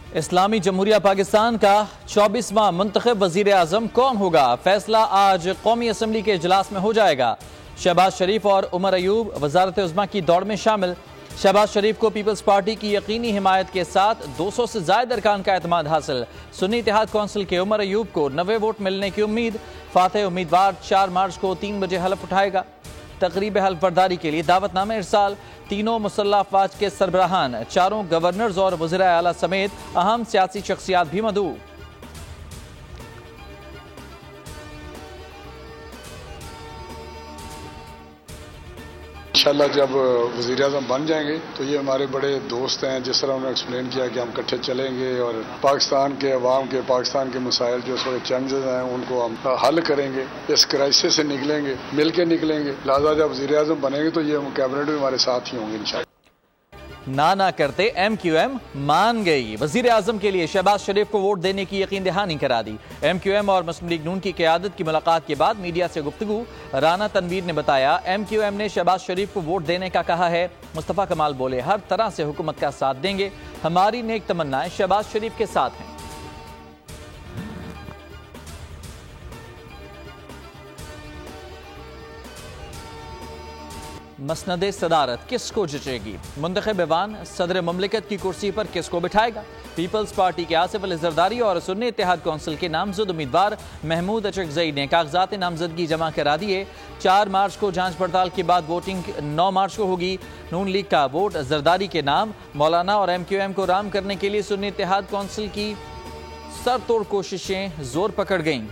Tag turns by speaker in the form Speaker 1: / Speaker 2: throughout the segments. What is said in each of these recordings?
Speaker 1: इस्लामी जमहूरिया पाकिस्तान का 24वां मुंतखब वजीर आजम कौन होगा? फैसला आज कौमी असम्बली के इजलास में हो जाएगा। शहबाज शरीफ और उमर अयूब वजारत उज़्मा की दौड़ में शामिल। शहबाज शरीफ को पीपल्स पार्टी की यकीनी हिमायत के साथ 200 से ज्यादा अरकान का एतमाद हासिल। सुन्नी इत्तेहाद कौंसिल के उमर अयूब को 90 वोट मिलने की उम्मीद। फातह उम्मीदवार 4 मार्च को 3 बजे हल्फ उठाएगा। तकरीब हल्फ बर्दारी के लिए दावतनामा इरसाल। तीनों मुसल्लह अफवाज के सरबराहान, 4 गवर्नर्स और वज़ीर आला समेत अहम सियासी शख्सियात भी मदऊ।
Speaker 2: इंशाल्लाह जब वज़ीर आज़म बन जाएंगे तो ये हमारे बड़े दोस्त हैं। जिस तरह उन्होंने एक्सप्लेन किया कि हम इकट्ठे चलेंगे और पाकिस्तान के अवाम के, पाकिस्तान के मसाइल जो थोड़े चैलेंजेस हैं उनको हम हल करेंगे, इस क्राइसिस से निकलेंगे, मिल के निकलेंगे। लिहाजा जब वज़ीर आज़म बनेंगे तो ये कैबिनेट भी हमारे साथ ही होंगे इंशाल्लाह।
Speaker 1: ना करते MQM मान गई। वजीर आजम के लिए शहबाज शरीफ को वोट देने की यकीन दहानी करा दी। MQM और मुस्लिम लीग नून की क़यादत की मुलाकात के बाद मीडिया से गुफ्तगू। राना तनवीर ने बताया MQM ने शहबाज शरीफ को वोट देने का कहा है। मुस्तफ़ा कमाल बोले हर तरह से हुकूमत का साथ देंगे, हमारी नेक तमन्नाएं शहबाज शरीफ के साथ हैं। मसनदे सदारत किसको जचेगी? मुंतखब ऐवान सदर मुमलिकत की कुर्सी पर किसको बिठाएगा? पीपल्स पार्टी के आसिफ अली जरदारी और सुन्नी इत्तेहाद कौंसिल के नामजद उम्मीदवार महमूद अचकज़ई ने कागजात नामजदगी जमा करा दिए। 4 मार्च को जांच पड़ताल के बाद वोटिंग 9 मार्च को होगी। नून लीग का वोट जरदारी के नाम। मौलाना और MQM को राम करने के लिए सुन्नी इत्तेहाद कौंसिल की सरतोड़ कोशिशें जोर पकड़ गईं।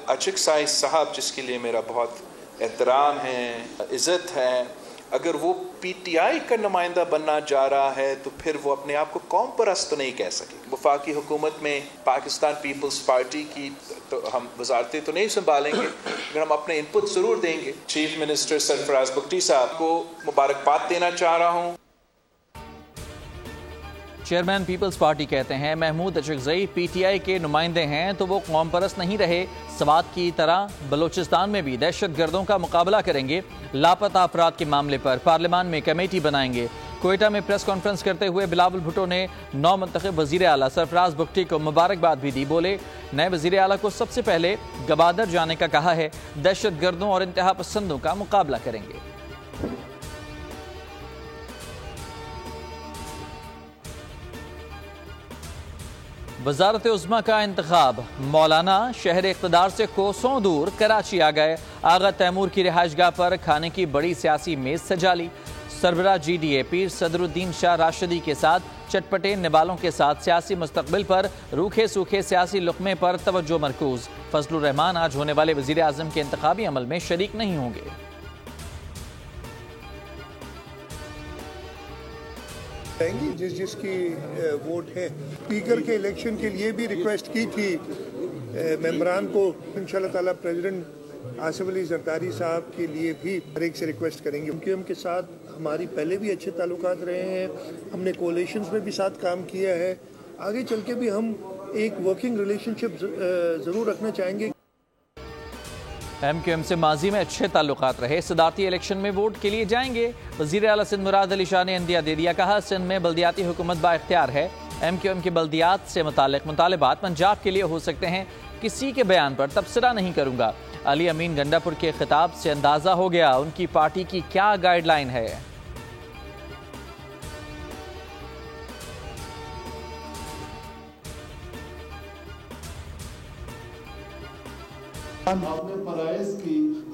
Speaker 3: अचकज़ई साहब, जिसके लिए मेरा बहुत एहतराम है, इज़्ज़त है, अगर वो PTI का नुमाइंदा बनना जा रहा है तो फिर वो अपने आप को कौम परस्त तो नहीं कह सके। वफाकी हुकूमत में पाकिस्तान पीपल्स पार्टी की तो हम वजारतें तो नहीं संभालेंगे, मगर हम अपने इनपुट ज़रूर देंगे। चीफ मिनिस्टर सरफराज बुगटी साहब को मुबारकबाद देना चाह रहा हूँ।
Speaker 1: चेयरमैन पीपल्स पार्टी कहते हैं महमूद अचकज़ई PTI के नुमाइंदे हैं तो वो कौम परस्त नहीं रहे। सवात की तरह बलोचिस्तान में भी दहशत गर्दों का मुकाबला करेंगे। लापता अफराद के मामले पर पार्लियामान में कमेटी बनाएंगे। कोयटा में प्रेस कॉन्फ्रेंस करते हुए बिलावल भुट्टो ने नौ मुंतखब वज़ीर आला सरफराज बुगटी को मुबारकबाद भी दी। बोले नए वज़ीर आला को सबसे पहले गवादर जाने का कहा है, दहशत गर्दों और इंतहा पसंदों का मुकाबला करेंगे। वजारत उज़्मा का इंतखाब। मौलाना शहर इक़्तिदार से कोसों दूर कराची आ गए। आगा तैमूर की रिहाइशगाह पर खाने की बड़ी सियासी मेज सजा ली। सरबराह GDA पीर सदरुद्दीन शाह राशिदी के साथ चटपटे निवालों के साथ सियासी मुस्तकबिल पर रूखे सूखे सियासी लुक़मे पर तवज्जो मरकूज। फजलुर रहमान आज होने वाले वज़ीर आज़म के इंतखाबी अमल में शरीक नहीं होंगे।
Speaker 4: जिसकी वोट है। स्पीकर के इलेक्शन के लिए भी रिक्वेस्ट की थी मेंबरान को। इंशाल्लाह ताला प्रेसिडेंट आसिफ अली जरदारी साहब के लिए भी हर एक से रिक्वेस्ट करेंगे। MQM के साथ हमारी पहले भी अच्छे ताल्लुकात रहे हैं, हमने कोalitions में भी साथ काम किया है, आगे चल के भी हम एक वर्किंग रिलेशनशिप ज़रूर रखना चाहेंगे।
Speaker 1: MQM से माजी में अच्छे ताल्लुकात रहे, सदारती इलेक्शन में वोट के लिए जाएंगे। वज़ीर आला सिंध मुराद अली शाह ने इंदिया दे दिया। कहा सिंध में बल्दियाती हुकूमत बाइख्तियार है। MQM के बल्दियात से मुतालिक मुतालबात पंजाब के लिए हो सकते हैं, किसी के बयान पर तबसरा नहीं करूंगा। अली अमीन गंडापुर के खिताब से अंदाजा हो गया उनकी पार्टी की क्या गाइडलाइन है।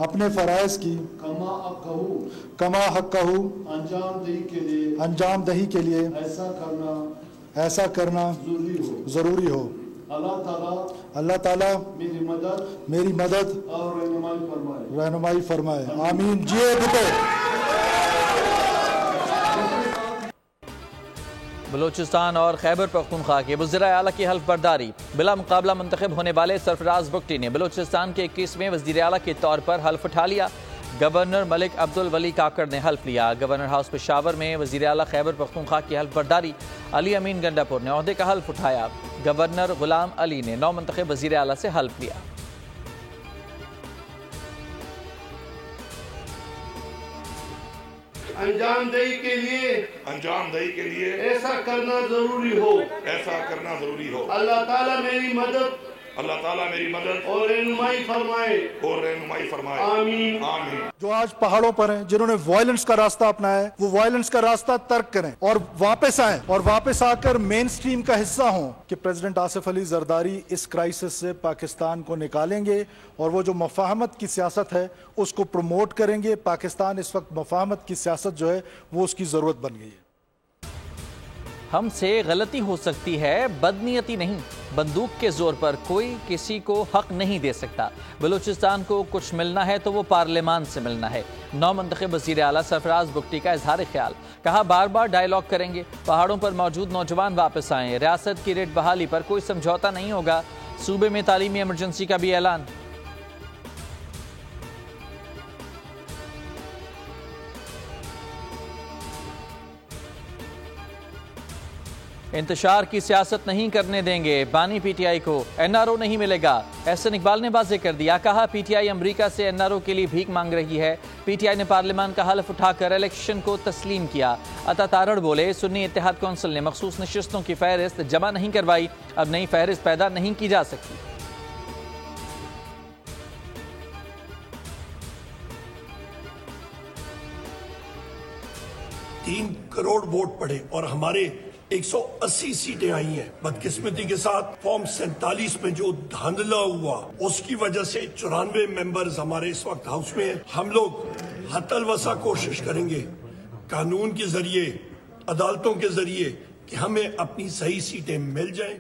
Speaker 5: अपने फराइज की कमा हक कहू अंजाम दही के लिए ऐसा करना जरूरी हो। अल्लाह ताला मेरी मदद और रहनुमाई फरमाए। आमीन। जिए भुट्टो।
Speaker 1: बलोचिस्तान और खैबर पख्तूनख्वा के वज़ीर आला की हल्फ बर्दारी। बिला मुकाबला मुंतखब होने वाले सरफराज बुगटी ने बलोचिस्तान के 21वें वज़ीर आला के तौर पर हल्फ उठा लिया। गवर्नर मलिक अब्दुल वली काकड़ ने हल्फ लिया। गवर्नर हाउस पेशावर में वज़ीर आला खैबर पख्तूनख्वा की हल्फ बर्दारी। अली अमीन गंडापुर ने ओहदे का हल्फ उठाया। गवर्नर गुलाम अली ने नौ मुंतखब वज़ीर आला से हल्फ लिया।
Speaker 6: अंजामदही के लिए ऐसा करना जरूरी हो। अल्लाह ताला मेरी मदद और रहनुमाई फरमाए। आमीन।
Speaker 5: जो आज पहाड़ों पर हैं, जिन्होंने वायलेंस का रास्ता अपनाया है, वो वायलेंस का रास्ता तर्क करें और वापस आएं और वापस आकर मेन स्ट्रीम का हिस्सा हों कि प्रेसिडेंट आसिफ अली जरदारी इस क्राइसिस से पाकिस्तान को निकालेंगे और वो जो मफाहमत की सियासत है उसको प्रमोट करेंगे। पाकिस्तान इस वक्त मफाहमत की सियासत जो है वो उसकी जरूरत बन गई है।
Speaker 1: हमसे गलती हो सकती है, बदनीयती नहीं। बंदूक के जोर पर कोई किसी को हक नहीं दे सकता। बलूचिस्तान को कुछ मिलना है तो वो पार्लियामान से मिलना है। नौ मुंतखब वज़ीर आला सरफराज बुगटी का इजहार ख्याल, कहा बार बार डायलॉग करेंगे। पहाड़ों पर मौजूद नौजवान वापस आएं। रियासत की रेट बहाली पर कोई समझौता नहीं होगा। सूबे में तालीमी इमरजेंसी का भी ऐलान। इंतशार की सियासत नहीं करने देंगे, बानी पीटीआई को एनआरओ नहीं मिलेगा। एहसन इकबाल ने वाज़ेह कर दिया, कहा पीटीआई अमेरिका से एनआरओ के लिए भीख मांग रही है। पीटीआई ने पार्लियामान का हल्फ उठाकर इलेक्शन को तस्लीम किया। अता तारड़ बोले, सुन्नी इत्तेहाद कौंसिल ने मखसूस नशिस्तों की फहरिस्त जमा नहीं करवाई, अब नई फहरिस्त पैदा नहीं की जा सकती।
Speaker 7: 3 करोड़ वोट पड़े और हमारे 180 सीटें आई हैं। बदकिस्मती के साथ फॉर्म 47 में जो धांधला हुआ उसकी वजह से 94 मेंबर्स हमारे इस वक्त हाउस में हैं। हम लोग हतलवसा कोशिश करेंगे कानून के जरिए, अदालतों के जरिए कि हमें अपनी सही सीटें मिल जाएं।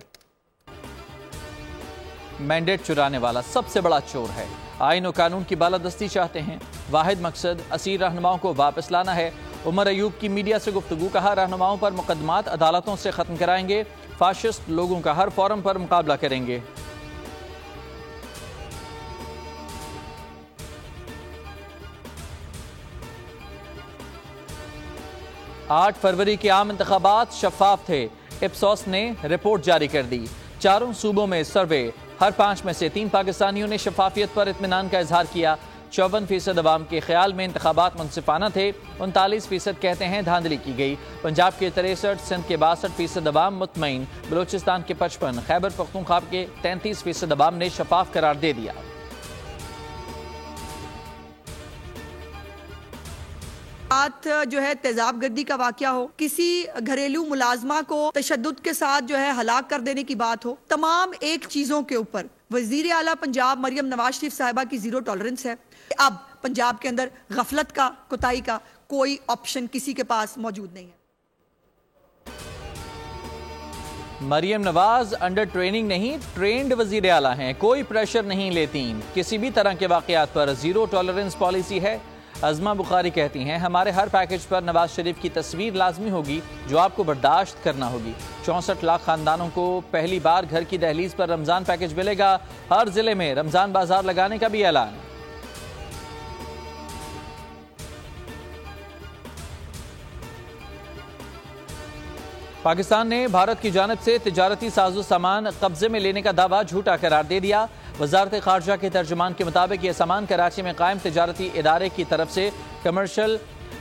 Speaker 1: मैंडेट चुराने वाला सबसे बड़ा चोर है। आईन और कानून की बालादस्ती चाहते हैं। वाहिद मकसद असीर रहनुमाओं को वापस लाना है। उमर अयूब की मीडिया से गुफ्तगू, कहा रहनुमाओं पर मुकदमात अदालतों से खत्म कराएंगे। फाशिस्ट लोगों का हर फोरम पर मुकाबला करेंगे। आठ फरवरी के आम इंतखाबात शफाफ थे। इप्सोस ने रिपोर्ट जारी कर दी। चारों सूबों में सर्वे, हर 5 में से 3 पाकिस्तानियों ने शफाफियत पर इत्मीनान का इजहार किया। 54% अवाम के ख्याल में इंतखाबात मुनसिफाना थे। 39% कहते हैं धांधली की गई। पंजाब के 63, सिंध के 62% अवाम मुतमईन। बलूचिस्तान के 55, खैबर पख्तूनख्वा के 33% अवाम ने शफाफ करार दे दिया।
Speaker 8: जो है तेजाब गर्दी का वाकया हो, किसी घरेलू मुलाजमा को तशद्दुद के साथ जो है हलाक कर देने की बात हो, तमाम एक चीजों के ऊपर वजीर आला पंजाब मरियम नवाज शरीफ साहिबा की जीरो टॉलरेंस है। अब पंजाब के अंदर गफलत का, कोताही का कोई ऑप्शन किसी के पास मौजूद नहीं है।
Speaker 1: मरियम नवाज अंडर ट्रेनिंग नहीं, ट्रेंड वजीर आला हैं। कोई प्रेशर नहीं लेती। किसी भी तरह के वाकयात पर जीरो टॉलरेंस पॉलिसी है। अज़मा बुखारी कहती हैं, हमारे हर पैकेज पर नवाज शरीफ की तस्वीर लाजमी होगी जो आपको बर्दाश्त करना होगी। 64 लाख खानदानों को पहली बार घर की दहलीज पर रमजान पैकेज मिलेगा। हर जिले में रमजान बाजार लगाने का भी ऐलान। पाकिस्तान ने भारत की जानिब से तिजारती साजो सामान कब्जे में लेने का दावा झूठा करार दे दिया। वजारत खारजा के तर्जुमान के मुताबिक यह सामान कराची में कायम तिजारती इदारे की तरफ से कमर्शियल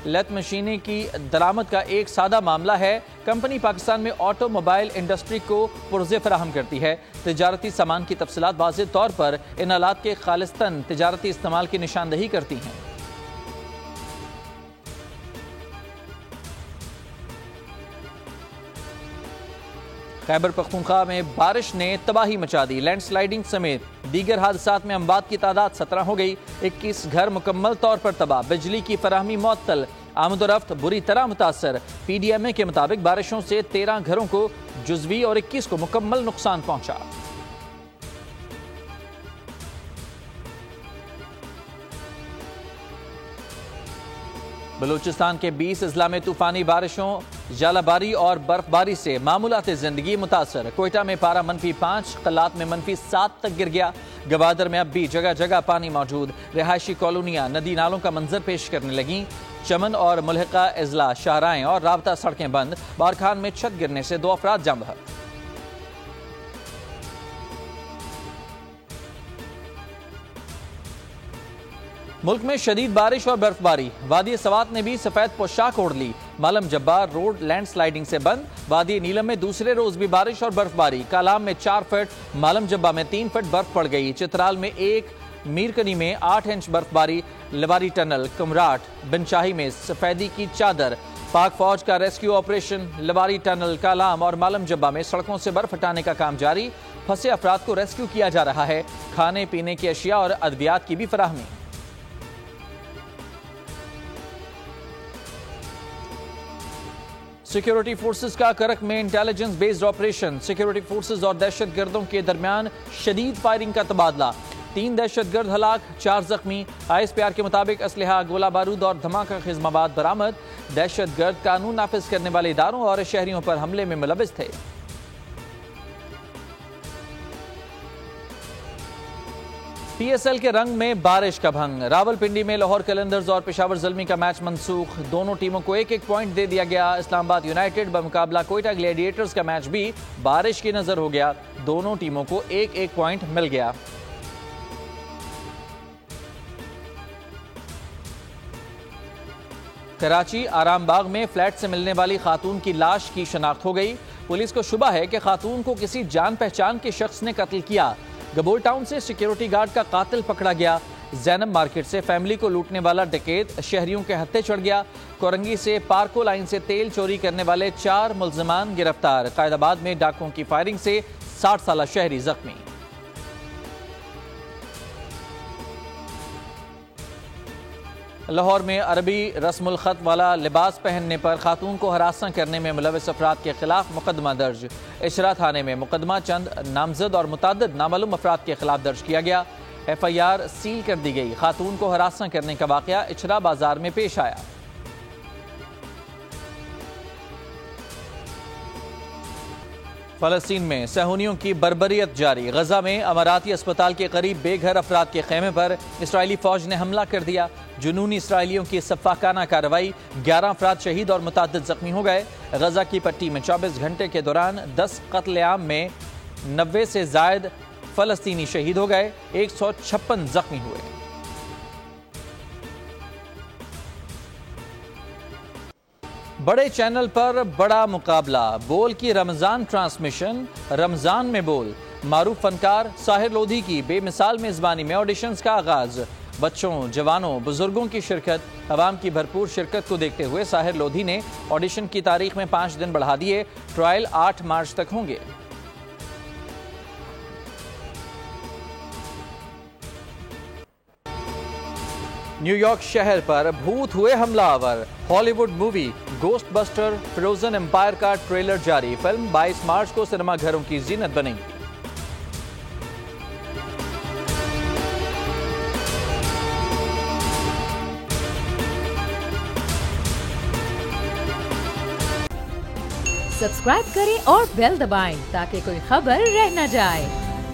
Speaker 1: लेथ मशीनें की दरामद का एक सादा मामला है। कंपनी पाकिस्तान में ऑटोमोबाइल इंडस्ट्री को पुर्जे फराहम करती है। तिजारती सामान की तफसीलात वाज़ेह तौर पर इन आलात के खालिस्तन तिजारती इस्तेमाल की निशानदही करती हैं। खैबर पख्तूनख्वा में बारिश ने तबाही मचा दी। लैंडस्लाइडिंग समेत दीगर हादसात में अमवात की तादाद 17 हो गई। 21 घर मुकम्मल तौर पर तबाह। बिजली की फराहमी मुअत्तल। आमदोरफ्त बुरी तरह मुतासर। PDMA के मुताबिक बारिशों से 13 घरों को जुज़वी और 21 को मुकम्मल नुकसान पहुंचा। बलूचिस्तान के 20 अजला में तूफानी बारिशों, जालाबारी और बर्फबारी से मामूलात जिंदगी मुतासर। कोयटा में पारा -5, कलात में -7 तक गिर गया। गवादर में अब भी जगह जगह पानी मौजूद। रिहायशी कॉलोनियां नदी नालों का मंजर पेश करने लगी। चमन और मुल्हिका अजला, शाहराएं और राबता सड़कें बंद। बारखान में छत गिरने से 2 अफराद जान बहक। मुल्क में शदीद बारिश और बर्फबारी, वादी सवात ने भी सफेद पोशाक ओढ़ ली। मालम जब्बार रोड लैंडस्लाइडिंग से बंद। वादी नीलम में दूसरे रोज भी बारिश और बर्फबारी। कालाम में 4 फीट, मालम जब्बा में 3 फीट बर्फ पड़ गई। चित्राल में 1, मीरकनी में 8 इंच बर्फबारी। लवारी टनल, कुमराट, बिनशाही में सफेदी की चादर। पाक फौज का rescue operation. Lavari tunnel, Kalam और मालम जब्बा में सड़कों से बर्फ हटाने का काम जारी। फंसे अफराद को रेस्क्यू किया जा रहा है। खाने पीने की अशिया और अद्वियात की भी फराहमी। सिक्योरिटी फोर्सेस का करक में intelligence based operation. Security forces और दहशतगर्दों के दरमियान शदीद फायरिंग का तबादला। 3 दहशतगर्द हलाक, 4 जख्मी। ISPR के मुताबिक असलहा, गोला बारूद और धमाका खिज़माबाद बरामद। दहशतगर्द कानून नाफिज करने वाले इदारों और शहरियों पर हमले में मुलविस थे। PSL के रंग में बारिश का भंग। रावलपिंडी में लाहौर कलंदर्स और पेशावर ज़ल्मी का मैच मनसूख। दोनों टीमों को 1-1 पॉइंट दे दिया गया। इस्लामाबाद यूनाइटेड बमुकाबला कोयटा ग्लैडिएटर्स का मैच भी बारिश की नजर हो गया। दोनों टीमों को 1-1 पॉइंट मिल गया। कराची आरामबाग में फ्लैट से मिलने वाली खातून की लाश की शनाख्त हो गई। पुलिस को शुबा है कि खातून को किसी जान पहचान के शख्स ने कत्ल किया। गबोल टाउन से सिक्योरिटी गार्ड का कातिल पकड़ा गया। जैनब मार्केट से फैमिली को लूटने वाला डकैत शहरियों के हत्थे चढ़ गया। कोरंगी से पार्को लाइन से तेल चोरी करने वाले 4 मुल्जिमान गिरफ्तार। कायदाबाद में डाकुओं की फायरिंग से 60 साला शहरी जख्मी। लाहौर में अरबी रस्मुल खत वाला लिबास पहनने पर खातून को हरासा करने में मुलविस अफराद के खिलाफ मुकदमा दर्ज। इशरा थाने में मुकदमा चंद नामजद और मुतादिद नामालूम अफराद के खिलाफ दर्ज किया गया। FIR सील कर दी गई। खातून को हरासा करने का वाकया इशरा बाजार में पेश आया। फलस्तीन में सहूनियों की बर्बरियत जारी। गजा में अमाराती अस्पताल के करीब बेघर अफराद के खेमे पर इसराइली फौज ने हमला कर दिया। जुनूनी इसराइलियों की सफाकाना कार्रवाई, 11 अफराद शहीद और मुतादिद जख्मी हो गए। गजा की पट्टी में 24 घंटे के दौरान 10 कत्लेआम में 90 से जायद फलस्तीनी शहीद हो गए। 156 जख्मी हुए। बड़े चैनल पर बड़ा मुकाबला। बोल की रमजान ट्रांसमिशन, रमजान में बोल। मारूफ फनकार साहिर लोधी की बेमिसाल मेजबानी में ऑडिशंस का आगाज। बच्चों, जवानों, बुजुर्गों की शिरकत। अवाम की भरपूर शिरकत को देखते हुए साहिर लोधी ने ऑडिशन की तारीख में 5 दिन बढ़ा दिए। ट्रायल 8 मार्च तक होंगे। न्यूयॉर्क शहर पर भूत हुए हमलावर। हॉलीवुड मूवी गोस्टबस्टर फ्रोजन एम्पायर का ट्रेलर जारी। फिल्म 22 मार्च को सिनेमाघरों की जीनत बनेगी।
Speaker 9: सब्सक्राइब करें और बेल दबाएं ताकि कोई खबर रह न जाए।